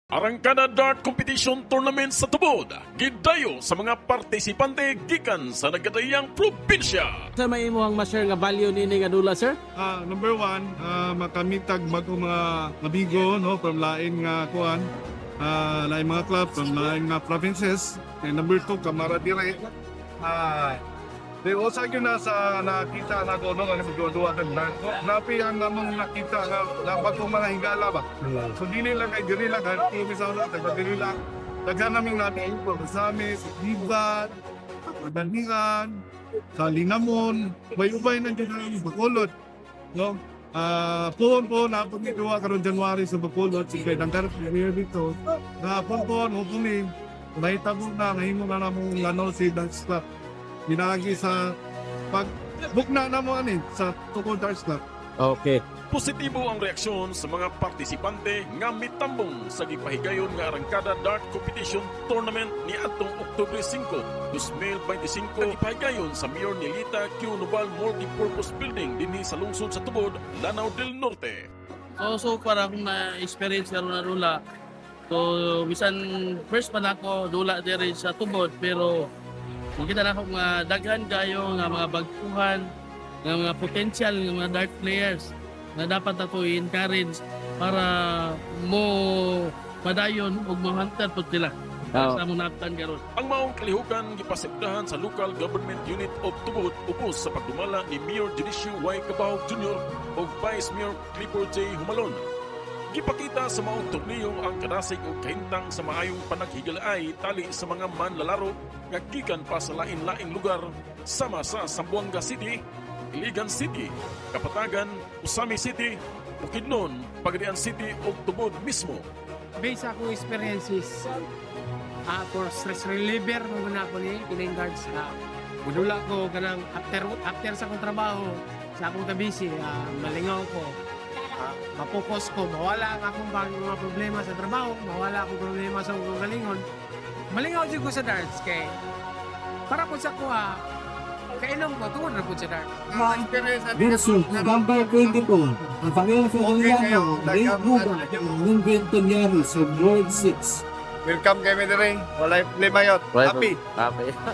Arangkada Dart Competition Tournament sa tubod, gidayo sa mga partisipante gikan sa nagadayang probinsya. Sa may imo ang ma-share nga value nini nga dula, sir? Number one, makamitag bago mga amigo no from lain nga kuan, lain mga club from lain nga provinces. And number two, kamara dire. They also yun na sa nakita na ko no nga magduwa kan napi ang namong nakita nga labag ko mga hingala ba. So dili lang kay diri lang kan isa na taga diri lang. Daghan naming natin ko sa amin sa Dibat, Bandingan, sa Linamon, may ubay nang dyan Bacolod. No? Po napag ituwa karon January sa Bacolod, sige dangkar premier dito. Po hopefully may tabog na ngahimo na namong lanaw si Dance Club. Binagi sa pag-book na naman sa Tukod Darts Club. Okay. Positibo ang reaksyon sa mga partisipante nga mitambong sa gipahigayon nga Arangkada Dart Competition Tournament ni atong Oktubre 5, 2025 gipahigayon sa Mayor Nilita Q. Nubal Multipurpose Building dinhi sa lungsod sa Tubod, Lanao del Norte. So para akong na-experience karon na dula. So bisan first pa na ako dula diri sa Tubod pero makita na ako nga daghan kayo nga mga bagkuhan nga mga potential nga mga dart players na dapat nato i-encourage para mo padayon ug mahunter pud sila sa mong naktan karon. Ang maong kalihukan gipasigdahan sa Local Government Unit of Tubod upos sa pagdumala ni Mayor Dionisio Y. Cabao Jr. o Vice Mayor Clifford J. Humalon. Gipakita sa maong torneo ang kadasig o kahintang sa maayong panaghigalaay tali sa mga manlalaro nga gikan pa sa lain-laing lugar sama sa Zamboanga City, Iligan City, Kapatagan, Usami City, Bukidnon, Pagadian City o Tubod mismo. Based sa akong experiences for stress reliever mo na ako ni Kiling Guards na mudula ko kanang after sa akong trabaho sa akong kabisi malingaw ko mapokus ko mawala ang akong mga problema sa trabaho mawala akong problema sa akong galingon malingaw jud ko sa darts kay para po sa kuha kainom ko tungod na po sa darts Versus November 22, ang Panginoon sa Oliano, Ray Buga, ang Nunvento Nyari sa Lord 6. Welcome kay Medere. Walay limayot. Happy.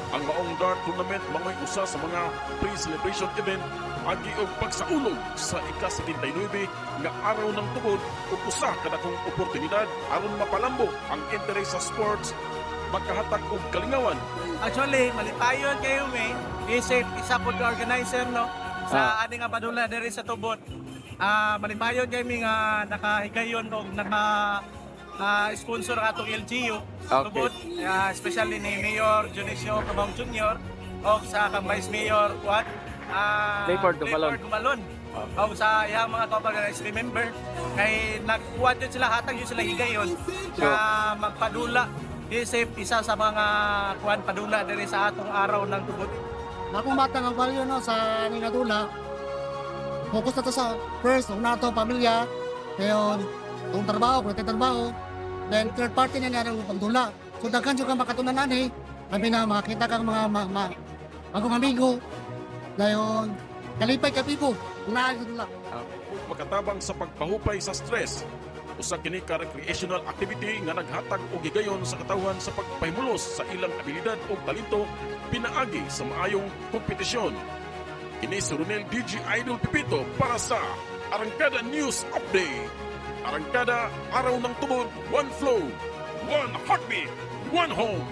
Ang maong dart tournament mangoy usa sa mga pre-celebration event agi og pagsaulog sa ika-79 nga araw ng tubod ug usa kada kong oportunidad aron mapalambok ang interes sa sports makahatag og kalingawan. Actually, malipayon kayo may isip isa po ka organizer no sa aning nga padula diri sa Tubod. Malipayon kayo mi nga nakahigayon og sponsor atong LGU Tubod, especially ni Mayor Dionisio Cabao Jr. o sa kang Vice Mayor Clifford Gumalon. O sa iyang mga co-organizing member kay nagkuha yun sila hatag yun sila higayon na magpadula isip isa sa mga kuan padula diri sa atong araw ng Tubod. Akong bata ng value no, sa aming natula, focus na to sa first, una to pamilya, ngayon, itong trabaho, then third party na nga ng pagdula. So daghan siya kang makatunanan kami na makakita kang mga bagong amigo, ngayon, kalipay ka pipo, unaan sa dula. Makatabang sa pagpahupay sa stress, usa kini ka recreational activity nga naghatag og higayon sa katawan sa pagpahimulos sa ilang abilidad o talento pinaagi sa maayong kompetisyon. Kini si Ronel DJ Idol Pipito para sa Arangkada News Update. Arangkada, Araw ng Tubod, one flow, one heartbeat, one home.